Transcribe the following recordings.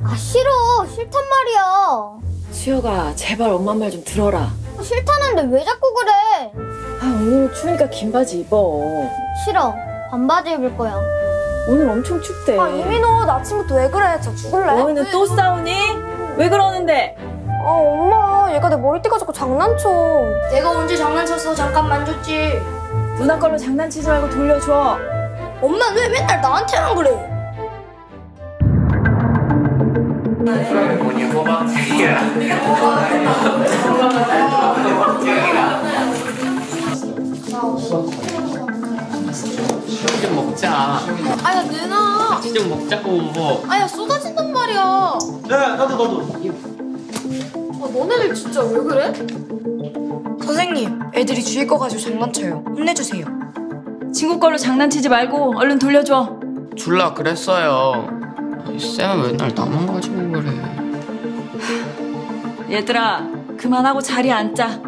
싫어. 싫단 말이야. 수혁아, 제발 엄마 말 좀 들어라. 싫다는데 왜 자꾸 그래? 오늘은 추우니까 긴 바지 입어. 싫어. 반바지 입을 거야. 오늘 엄청 춥대. 이민호, 나 아침부터 왜 그래? 진짜 죽을래? 너희는 또 싸우니? 왜 그러는데? 엄마, 얘가 내 머리띠가 자꾸 장난쳐. 내가 언제 장난쳤어? 잠깐 만졌지. 누나 걸로 장난치지 말고 돌려줘. 엄마는 왜 맨날 나한테만 그래? 좀 먹자. 아야, 내놔. 같이 좀 먹자고. 아야, 쏟아진단 말이야. 네, 나도. 너네들 진짜 왜 그래? 선생님, 애들이 주위 거 가지고 장난쳐요. 혼내주세요. 친구 걸로 장난치지 말고 얼른 돌려줘. 줄라 그랬어요. 쌤은 맨날 나만 가지고 그래. 얘들아, 그만하고 자리에 앉자.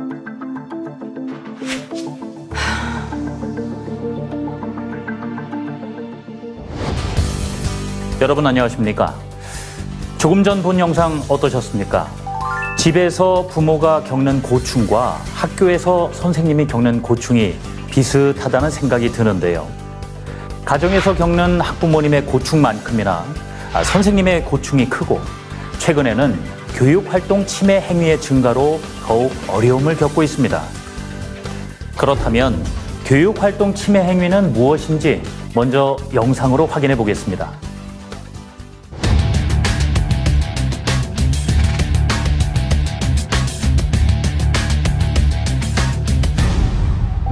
여러분 안녕하십니까? 조금 전 본 영상 어떠셨습니까? 집에서 부모가 겪는 고충과 학교에서 선생님이 겪는 고충이 비슷하다는 생각이 드는데요. 가정에서 겪는 학부모님의 고충만큼이나 선생님의 고충이 크고, 최근에는 교육활동 침해 행위의 증가로 더욱 어려움을 겪고 있습니다. 그렇다면 교육활동 침해 행위는 무엇인지 먼저 영상으로 확인해 보겠습니다.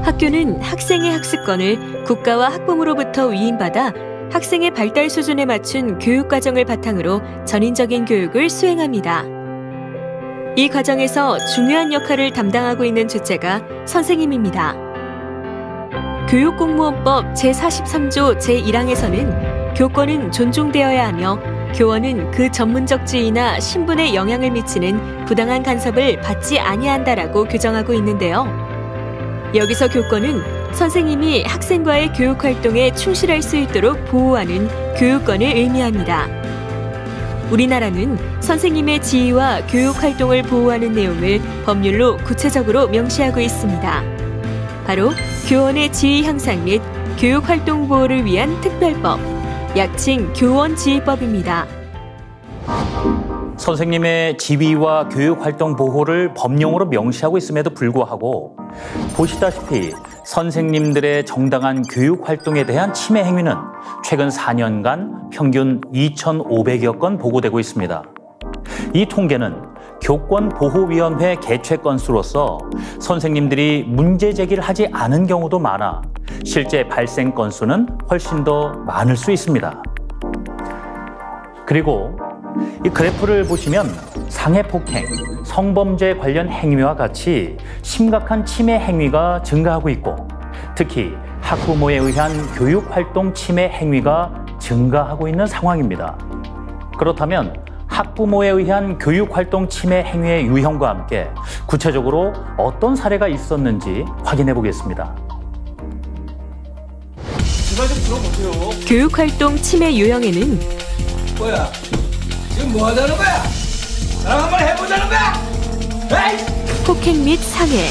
학교는 학생의 학습권을 국가와 학부모로부터 위임받아 학생의 발달 수준에 맞춘 교육과정을 바탕으로 전인적인 교육을 수행합니다. 이 과정에서 중요한 역할을 담당하고 있는 주체가 선생님입니다. 교육공무원법 제43조 제1항에서는 교권은 존중되어야 하며 교원은 그 전문적 지위나 신분에 영향을 미치는 부당한 간섭을 받지 아니한다라고 규정하고 있는데요. 여기서 교권은 선생님이 학생과의 교육활동에 충실할 수 있도록 보호하는 교육권을 의미합니다. 우리나라는 선생님의 지위와 교육활동을 보호하는 내용을 법률로 구체적으로 명시하고 있습니다. 바로 교원의 지위 향상 및 교육활동 보호를 위한 특별법, 약칭 교원지휘법입니다. 선생님의 지위와 교육활동 보호를 법령으로 명시하고 있음에도 불구하고 보시다시피 선생님들의 정당한 교육활동에 대한 침해 행위는 최근 4년간 평균 2,500여 건 보고되고 있습니다. 이 통계는 교권보호위원회 개최 건수로서 선생님들이 문제 제기를 하지 않은 경우도 많아 실제 발생 건수는 훨씬 더 많을 수 있습니다. 그리고 이 그래프를 보시면 상해폭행, 성범죄 관련 행위와 같이 심각한 침해 행위가 증가하고 있고, 특히 학부모에 의한 교육활동 침해 행위가 증가하고 있는 상황입니다. 그렇다면 학부모에 의한 교육활동 침해 행위의 유형과 함께 구체적으로 어떤 사례가 있었는지 확인해 보겠습니다. 제발 좀 들어보세요. 교육활동 침해 유형에는 뭐야? 지금 뭐 하자는 거야? 나랑 한번 해보자는 거야? 에이! 폭행 및 상해,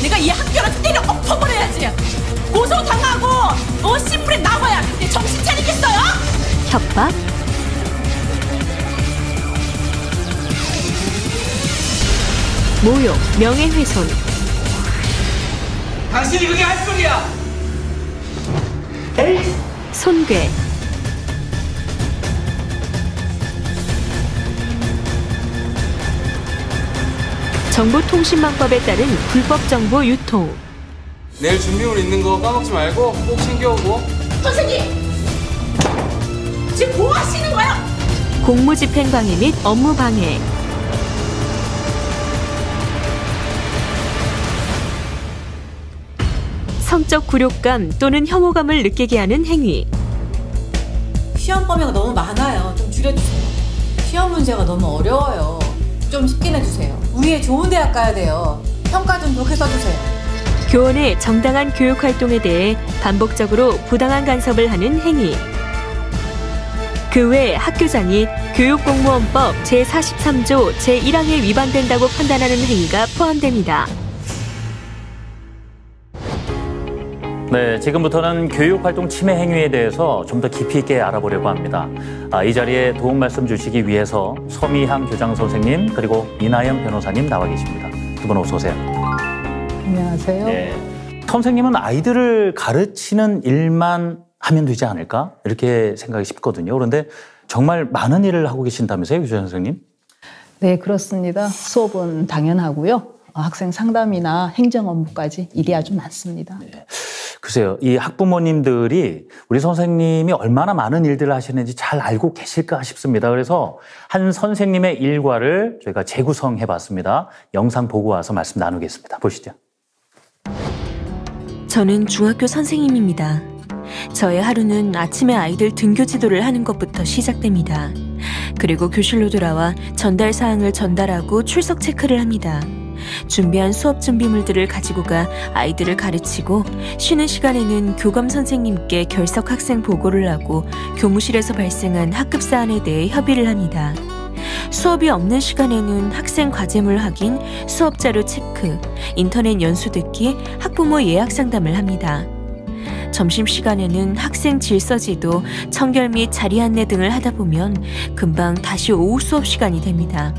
내가 이 학교를 때려 엎어버려야지. 고소당하고 신문에 나와야 그때 정신 차리겠어요? 협박, 모욕, 명예훼손, 당신이 그게 할 소리야! 에이! 손괴, 정보통신망법에 따른 불법 정보 유통. 내일 준비물 있는 거 까먹지 말고 꼭 챙겨오고. 선생님! 지금 뭐 하시는 거야? 공무집행 방해 및 업무 방해. 성적 굴욕감 또는 혐오감을 느끼게 하는 행위. 시험 범위가 너무 많아요. 좀 줄여주세요. 시험 문제가 너무 어려워요. 좀 쉽게 내주세요. 우리의 좋은 대학 가야 돼요. 평가 좀 좋게 써주세요. 교원의 정당한 교육활동에 대해 반복적으로 부당한 간섭을 하는 행위. 그 외 학교장이 교육공무원법 제43조 제1항에 위반된다고 판단하는 행위가 포함됩니다. 네, 지금부터는 교육활동 침해 행위에 대해서 좀 더 깊이 있게 알아보려고 합니다. 이 자리에 도움 말씀 주시기 위해서 서미향 교장 선생님 그리고 이나영 변호사님 나와 계십니다. 두 분 어서 오세요. 안녕하세요. 네. 선생님은 아이들을 가르치는 일만 하면 되지 않을까? 이렇게 생각이 쉽거든요. 그런데 정말 많은 일을 하고 계신다면서요, 교장 선생님? 네, 그렇습니다. 수업은 당연하고요. 학생 상담이나 행정 업무까지 일이 아주 많습니다. 네. 글쎄요, 이 학부모님들이 우리 선생님이 얼마나 많은 일들을 하시는지 잘 알고 계실까 싶습니다. 그래서 한 선생님의 일과를 저희가 재구성해 봤습니다. 영상 보고 와서 말씀 나누겠습니다. 보시죠. 저는 중학교 선생님입니다. 저의 하루는 아침에 아이들 등교 지도를 하는 것부터 시작됩니다. 그리고 교실로 돌아와 전달 사항을 전달하고 출석 체크를 합니다. 준비한 수업 준비물들을 가지고 가 아이들을 가르치고 쉬는 시간에는 교감 선생님께 결석 학생 보고를 하고 교무실에서 발생한 학급 사안에 대해 협의를 합니다. 수업이 없는 시간에는 학생 과제물 확인, 수업 자료 체크, 인터넷 연수 듣기, 학부모 예약 상담을 합니다. 점심시간에는 학생 질서 지도, 청결 및 자리 안내 등을 하다 보면 금방 다시 오후 수업 시간이 됩니다.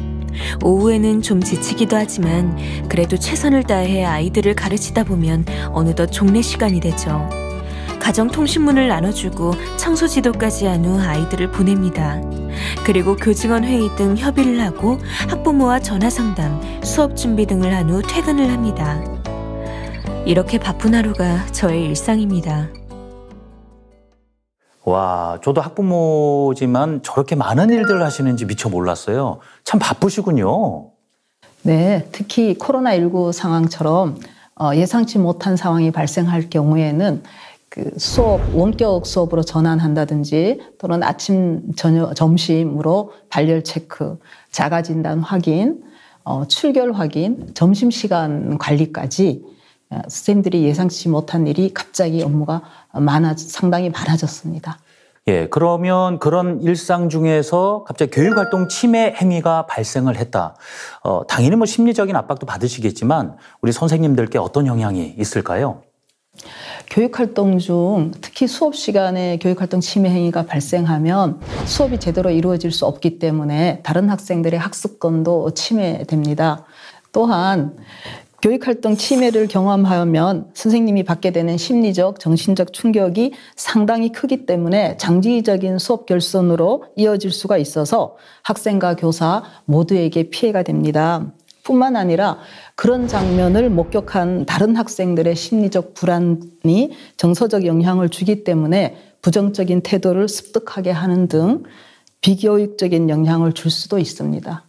오후에는 좀 지치기도 하지만 그래도 최선을 다해 아이들을 가르치다 보면 어느덧 종례 시간이 되죠. 가정통신문을 나눠주고 청소 지도까지 한 후 아이들을 보냅니다. 그리고 교직원 회의 등 협의를 하고 학부모와 전화상담, 수업 준비 등을 한 후 퇴근을 합니다. 이렇게 바쁜 하루가 저의 일상입니다. 와, 저도 학부모지만 저렇게 많은 일들을 하시는지 미처 몰랐어요. 참 바쁘시군요. 네, 특히 코로나19 상황처럼 예상치 못한 상황이 발생할 경우에는 그 수업, 원격 수업으로 전환한다든지 또는 아침, 저녁, 점심으로 발열 체크, 자가 진단 확인, 출결 확인, 점심시간 관리까지 선생님들이 예상치 못한 일이 갑자기 업무가 상당히 많아졌습니다. 예, 그러면 그런 일상 중에서 갑자기 교육활동 침해 행위가 발생을 했다. 당연히 뭐 심리적인 압박도 받으시겠지만 우리 선생님들께 어떤 영향이 있을까요? 교육활동 중 특히 수업 시간에 교육활동 침해 행위가 발생하면 수업이 제대로 이루어질 수 없기 때문에 다른 학생들의 학습권도 침해됩니다. 또한 교육활동 침해를 경험하면 선생님이 받게 되는 심리적, 정신적 충격이 상당히 크기 때문에 장기적인 수업 결손으로 이어질 수가 있어서 학생과 교사 모두에게 피해가 됩니다. 뿐만 아니라 그런 장면을 목격한 다른 학생들의 심리적 불안이 정서적 영향을 주기 때문에 부정적인 태도를 습득하게 하는 등 비교육적인 영향을 줄 수도 있습니다.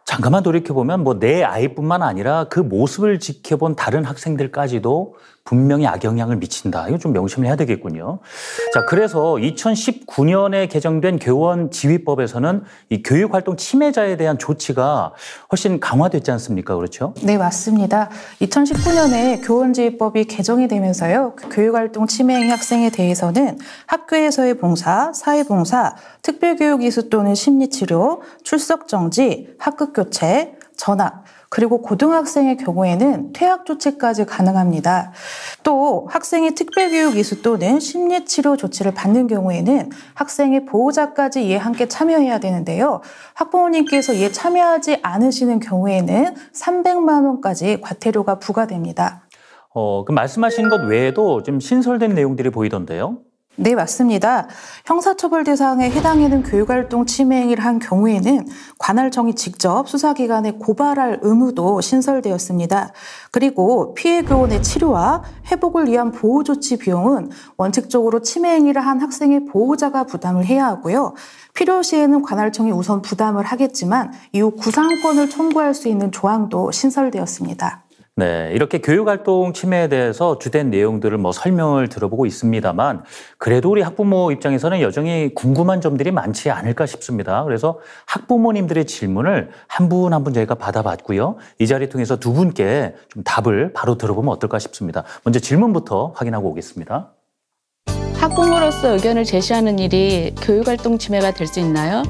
잠깐만 돌이켜보면 뭐 내 아이뿐만 아니라 그 모습을 지켜본 다른 학생들까지도 분명히 악영향을 미친다. 이거 좀 명심을 해야 되겠군요. 자, 그래서 2019년에 개정된 교원지휘법에서는 이 교육활동 침해자에 대한 조치가 훨씬 강화됐지 않습니까? 그렇죠? 네, 맞습니다. 2019년에 교원지휘법이 개정이 되면서요. 교육활동 침해행위 학생에 대해서는 학교에서의 봉사, 사회봉사, 특별교육이수 또는 심리치료, 출석정지, 학급교체, 전학, 그리고 고등학생의 경우에는 퇴학 조치까지 가능합니다. 또 학생이 특별교육 이수 또는 심리치료 조치를 받는 경우에는 학생의 보호자까지 이에 함께 참여해야 되는데요. 학부모님께서 이에 참여하지 않으시는 경우에는 300만 원까지 과태료가 부과됩니다. 그 말씀하신 것 외에도 좀 신설된 내용들이 보이던데요. 네, 맞습니다. 형사처벌 대상에 해당하는 교육활동 침해 행위를 한 경우에는 관할청이 직접 수사기관에 고발할 의무도 신설되었습니다. 그리고 피해 교원의 치료와 회복을 위한 보호조치 비용은 원칙적으로 침해 행위를 한 학생의 보호자가 부담을 해야 하고요. 필요시에는 관할청이 우선 부담을 하겠지만 이후 구상권을 청구할 수 있는 조항도 신설되었습니다. 네, 이렇게 교육활동 침해에 대해서 주된 내용들을 설명을 들어보고 있습니다만 그래도 우리 학부모 입장에서는 여전히 궁금한 점들이 많지 않을까 싶습니다. 그래서 학부모님들의 질문을 한 분 한 분 저희가 받아봤고요. 이 자리 통해서 두 분께 좀 답을 바로 들어보면 어떨까 싶습니다. 먼저 질문부터 확인하고 오겠습니다. 학부모로서 의견을 제시하는 일이 교육활동 침해가 될 수 있나요?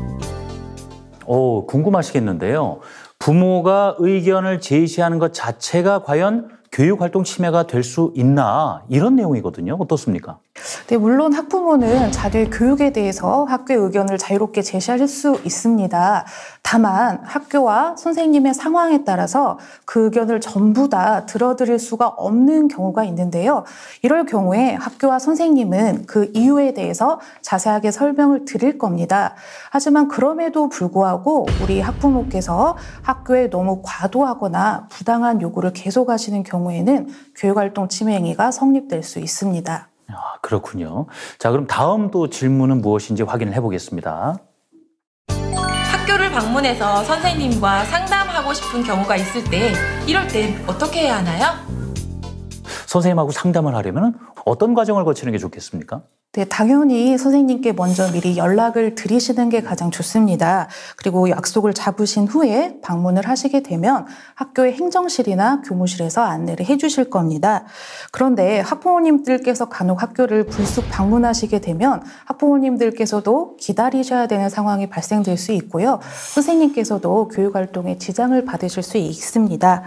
궁금하시겠는데요. 부모가 의견을 제시하는 것 자체가 과연 교육활동 침해가 될 수 있나 이런 내용이거든요. 어떻습니까? 네, 물론 학부모는 자녀의 교육에 대해서 학교의 의견을 자유롭게 제시할 수 있습니다. 다만 학교와 선생님의 상황에 따라서 그 의견을 전부 다 들어드릴 수가 없는 경우가 있는데요. 이럴 경우에 학교와 선생님은 그 이유에 대해서 자세하게 설명을 드릴 겁니다. 하지만 그럼에도 불구하고 우리 학부모께서 학교에 너무 과도하거나 부당한 요구를 계속하시는 경우에는 교육활동 침해 행위가 성립될 수 있습니다. 그렇군요. 자, 그럼 다음 또 질문은 무엇인지 확인을 해보겠습니다. 학교를 방문해서 선생님과 상담하고 싶은 경우가 있을 때 이럴 때 어떻게 해야 하나요? 선생님하고 상담을 하려면 어떤 과정을 거치는 게 좋겠습니까? 네, 당연히 선생님께 먼저 미리 연락을 드리시는 게 가장 좋습니다. 그리고 약속을 잡으신 후에 방문을 하시게 되면 학교의 행정실이나 교무실에서 안내를 해주실 겁니다. 그런데 학부모님들께서 간혹 학교를 불쑥 방문하시게 되면 학부모님들께서도 기다리셔야 되는 상황이 발생될 수 있고요. 선생님께서도 교육활동에 지장을 받으실 수 있습니다.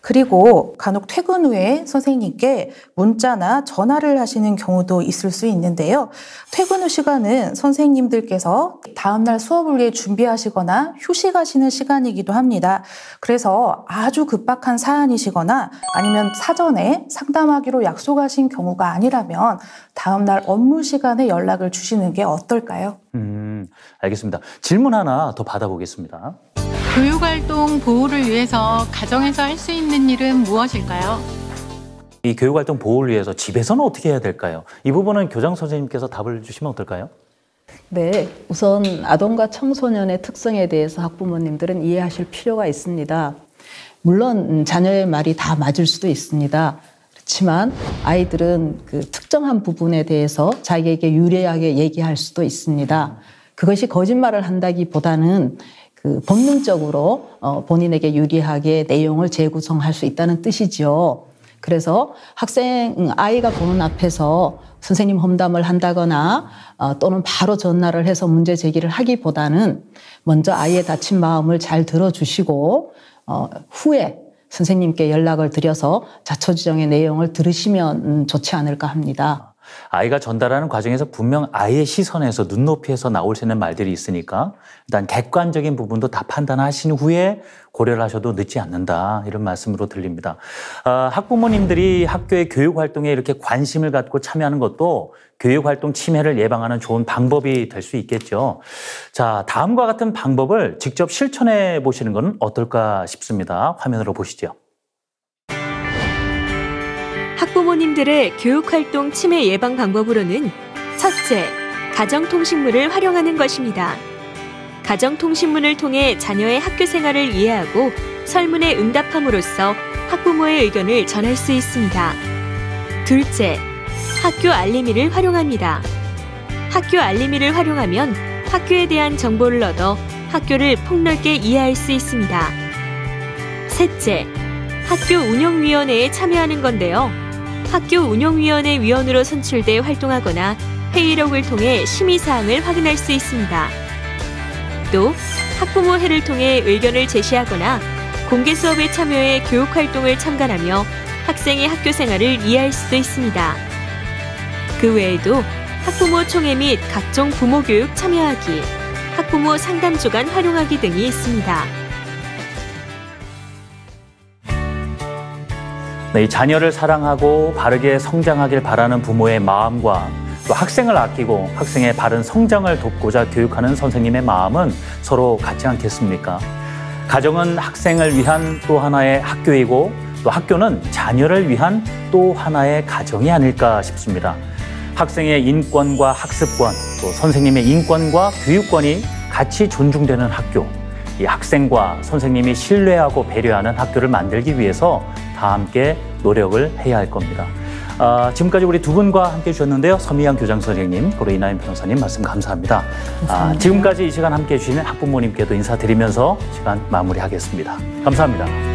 그리고 간혹 퇴근 후에 선생님께 문자나 전화를 하시는 경우도 있을 수 있는데요. 퇴근 후 시간은 선생님들께서 다음날 수업을 위해 준비하시거나 휴식하시는 시간이기도 합니다. 그래서 아주 급박한 사안이시거나 아니면 사전에 상담하기로 약속하신 경우가 아니라면 다음날 업무 시간에 연락을 주시는 게 어떨까요? 알겠습니다. 질문 하나 더 받아보겠습니다. 교육활동 보호를 위해서 가정에서 할 수 있는 일은 무엇일까요? 이 교육활동 보호를 위해서 집에서는 어떻게 해야 될까요? 이 부분은 교장 선생님께서 답을 주시면 어떨까요? 네, 우선 아동과 청소년의 특성에 대해서 학부모님들은 이해하실 필요가 있습니다. 물론 자녀의 말이 다 맞을 수도 있습니다. 그렇지만 아이들은 그 특정한 부분에 대해서 자기에게 유리하게 얘기할 수도 있습니다. 그것이 거짓말을 한다기보다는 그 본능적으로 본인에게 유리하게 내용을 재구성할 수 있다는 뜻이죠. 그래서 아이가 보는 앞에서 선생님 험담을 한다거나 또는 바로 전화를 해서 문제 제기를 하기보다는 먼저 아이의 다친 마음을 잘 들어주시고 후에 선생님께 연락을 드려서 자초지종의 내용을 들으시면 좋지 않을까 합니다. 아이가 전달하는 과정에서 분명 아이의 시선에서 눈높이에서 나올 수 있는 말들이 있으니까 일단 객관적인 부분도 다 판단하신 후에 고려를 하셔도 늦지 않는다 이런 말씀으로 들립니다. 학부모님들이 학교의 교육활동에 이렇게 관심을 갖고 참여하는 것도 교육활동 침해를 예방하는 좋은 방법이 될 수 있겠죠. 자, 다음과 같은 방법을 직접 실천해 보시는 건 어떨까 싶습니다. 화면으로 보시죠. 학부모님들의 교육활동 침해 예방 방법으로는 첫째, 가정통신문을 활용하는 것입니다. 가정통신문을 통해 자녀의 학교 생활을 이해하고 설문에 응답함으로써 학부모의 의견을 전할 수 있습니다. 둘째, 학교 알림이를 활용합니다. 학교 알림이를 활용하면 학교에 대한 정보를 얻어 학교를 폭넓게 이해할 수 있습니다. 셋째, 학교 운영위원회에 참여하는 건데요. 학교 운영위원회 위원으로 선출돼 활동하거나 회의록을 통해 심의사항을 확인할 수 있습니다. 또 학부모회를 통해 의견을 제시하거나 공개 수업에 참여해 교육활동을 참관하며 학생의 학교 생활을 이해할 수도 있습니다. 그 외에도 학부모 총회 및 각종 부모 교육 참여하기, 학부모 상담 주간 활용하기 등이 있습니다. 네, 자녀를 사랑하고 바르게 성장하길 바라는 부모의 마음과 또 학생을 아끼고 학생의 바른 성장을 돕고자 교육하는 선생님의 마음은 서로 같지 않겠습니까? 가정은 학생을 위한 또 하나의 학교이고 또 학교는 자녀를 위한 또 하나의 가정이 아닐까 싶습니다. 학생의 인권과 학습권, 또 선생님의 인권과 교육권이 같이 존중되는 학교, 이 학생과 선생님이 신뢰하고 배려하는 학교를 만들기 위해서 다 함께 노력을 해야 할 겁니다. 지금까지 우리 두 분과 함께 해주셨는데요. 서미양 교장 선생님, 그리고 이나연 변호사님 말씀 감사합니다. 지금까지 이 시간 함께 해주신 학부모님께도 인사드리면서 시간 마무리하겠습니다. 감사합니다.